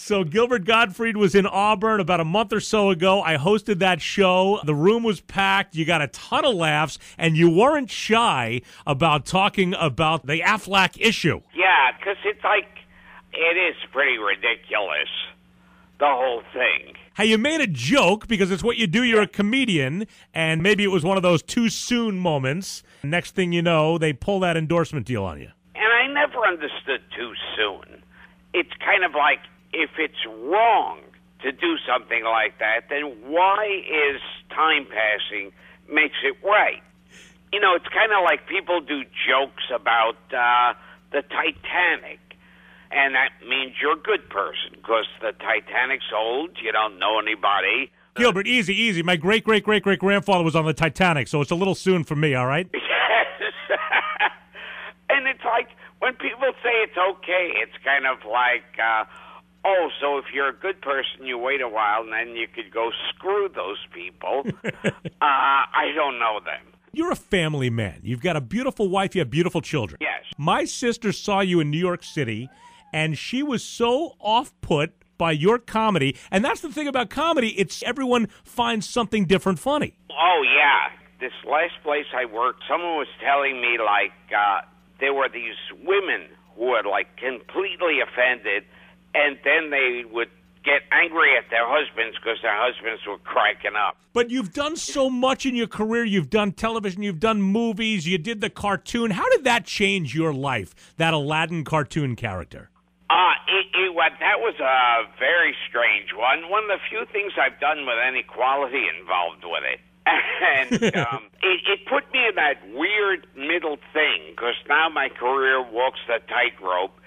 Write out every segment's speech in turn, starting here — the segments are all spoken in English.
So Gilbert Gottfried was in Auburn about a month or so ago. I hosted that show. The room was packed. You got a ton of laughs, and you weren't shy about talking about the Aflac issue. Yeah, because it's like, it is pretty ridiculous, the whole thing. Hey, you made a joke because it's what you do. You're a comedian, and maybe it was one of those too soon moments. Next thing you know, they pull that endorsement deal on you. And I never understood too soon. It's kind of like, if it's wrong to do something like that, then why is time passing makes it right? You know, it's kind of like people do jokes about the Titanic, and that means you're a good person because the Titanic's old, you don't know anybody. Gilbert, easy. My great-great-great-great-grandfather was on the Titanic, so it's a little soon for me, all right? Yes. And it's like, when people say it's okay, it's kind of like, so if you're a good person, you wait a while, and then you could go screw those people. I don't know them. You're a family man. You've got a beautiful wife. You have beautiful children. Yes. My sister saw you in New York City, and she was so off-put by your comedy. And that's the thing about comedy. It's everyone finds something different funny. Oh, yeah. This last place I worked, someone was telling me, like, there were these women who were, like, completely offended, and then they would get angry at their husbands because their husbands were cracking up. But you've done so much in your career. You've done television. You've done movies. You did the cartoon. How did that change your life, that Aladdin cartoon character? That was a very strange one. One of the few things I've done with any quality involved with it. And it put me in that weird middle thing, because now my career walks the tightrope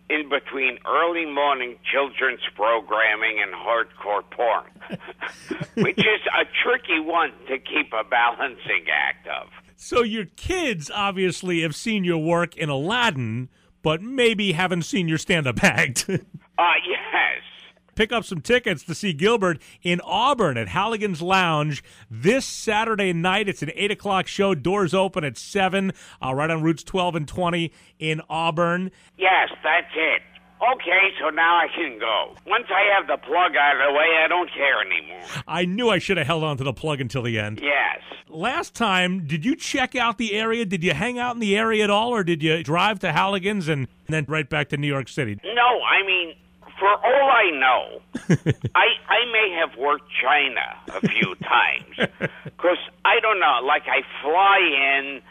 in between early morning children's programming and hardcore porn, which is a tricky one to keep a balancing act of. So your kids obviously have seen your work in Aladdin, but maybe haven't seen your stand-up act. Yes. Pick up some tickets to see Gilbert in Auburn at Halligan's Lounge this Saturday night. It's an 8 o'clock show. Doors open at 7, right on routes 12 and 20 in Auburn. Yes, that's it. Okay, so now I can go. Once I have the plug out of the way, I don't care anymore. I knew I should have held on to the plug until the end. Yes. Last time, did you check out the area? Did you hang out in the area at all, or did you drive to Halligan's and then right back to New York City? No, I mean, for all I know, I may have worked China a few times. Because, I don't know, like I fly in,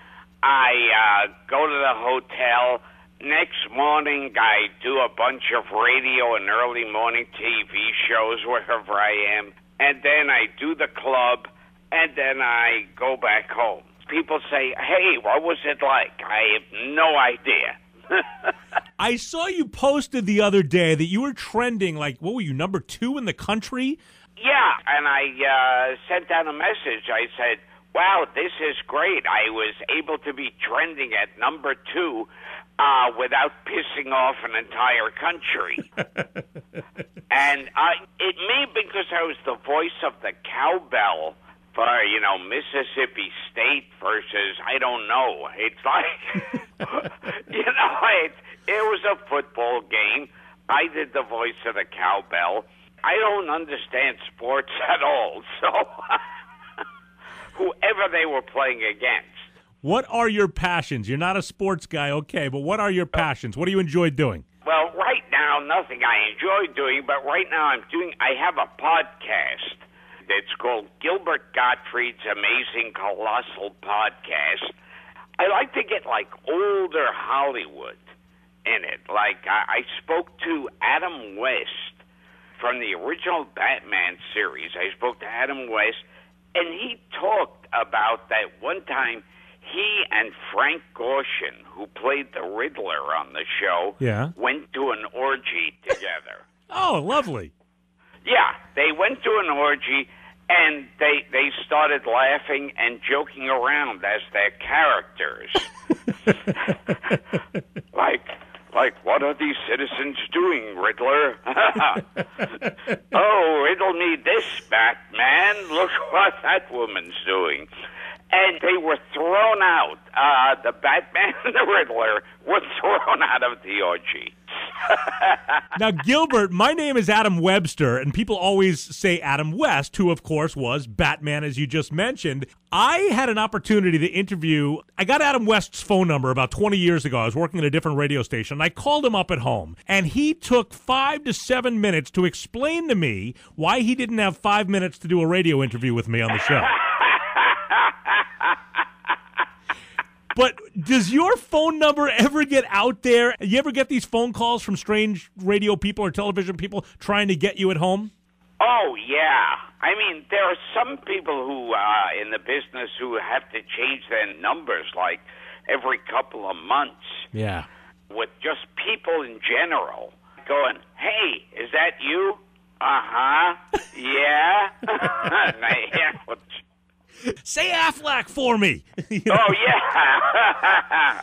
I go to the hotel. Next morning, I do a bunch of radio and early morning TV shows wherever I am. And then I do the club, and then I go back home. People say, hey, what was it like? I have no idea. I saw you posted the other day that you were trending, like, what were you, number 2 in the country? Yeah, and I sent out a message. I said, wow, this is great. I was able to be trending at number 2 without pissing off an entire country. And it may be because I was the voice of the cowbell for, Mississippi State versus, I don't know. It's like, it was a football game. I did the voice of the cowbell. I don't understand sports at all, so whoever they were playing against. What are your passions? You're not a sports guy, okay, but what are your passions? What do you enjoy doing? Well, right now, nothing I enjoy doing, but right now I have a podcast. It's called Gilbert Gottfried's Amazing Colossal Podcast. I like to get, like, older Hollywood in it. Like, I spoke to Adam West from the original Batman series. I spoke to Adam West, and he talked about that one time he and Frank Gorshin, who played the Riddler on the show, went to an orgy together. Oh, lovely. Yeah, they went to an orgy, and they started laughing and joking around as their characters. Like, what are these citizens doing, Riddler? Oh, riddle me this, Batman. Look what that woman's doing. and they were thrown out. The Batman and the Riddler were thrown out of the orgy. Now, Gilbert, my name is Adam Webster, and people always say Adam West, who, of course, was Batman, as you just mentioned. I had an opportunity to interview. I got Adam West's phone number about 20 years ago. I was working at a different radio station, and I called him up at home, and he took 5 to 7 minutes to explain to me why he didn't have 5 minutes to do a radio interview with me on the show. But does your phone number ever get out there? You ever get these phone calls from strange radio people or television people trying to get you at home? Oh, yeah. I mean, there are some people who in the business who have to change their numbers like every couple of months. Yeah. With just people in general going, hey, is that you? Uh-huh. Yeah. Yeah. Say Affleck for me. You know? Oh, yeah.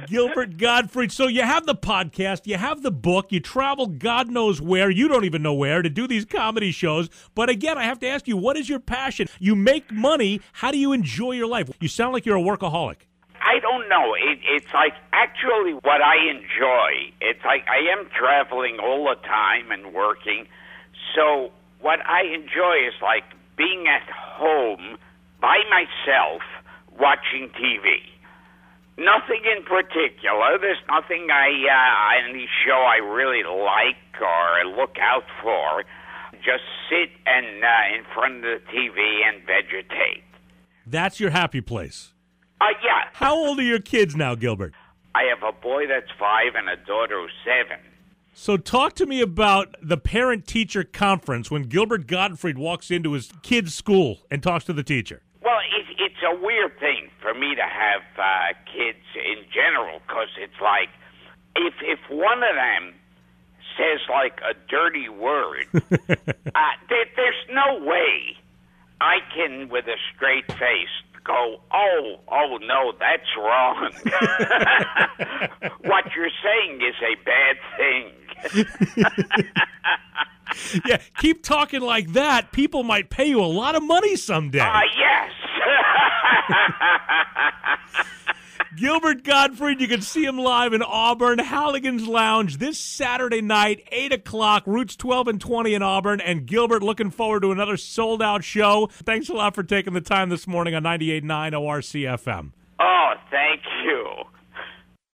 Gilbert Gottfried. So you have the podcast, you have the book, you travel God knows where, you don't even know where, to do these comedy shows. But again, I have to ask you, what is your passion? You make money. How do you enjoy your life? You sound like you're a workaholic. I don't know. It's like actually what I enjoy. It's like I am traveling all the time and working. So what I enjoy is like being at home by myself watching TV. Nothing in particular. There's nothing any show I really like or look out for. Just sit and in front of the TV and vegetate. That's your happy place. Yeah. How old are your kids now, Gilbert? I have a boy that's 5 and a daughter who's 7. So talk to me about the parent-teacher conference when Gilbert Gottfried walks into his kid's school and talks to the teacher. Well, it's a weird thing for me to have kids in general, because it's like if one of them says like a dirty word, there's no way I can, with a straight face, go, oh no, that's wrong. What you're saying is a bad thing. Yeah, keep talking like that. People might pay you a lot of money someday. Yes. Gilbert Gottfried, you can see him live in Auburn, Halligan's Lounge, this Saturday night, 8 o'clock, routes 12 and 20 in Auburn. And Gilbert, looking forward to another sold-out show. Thanks a lot for taking the time this morning on 98.9 WORC-FM. Oh, thank you.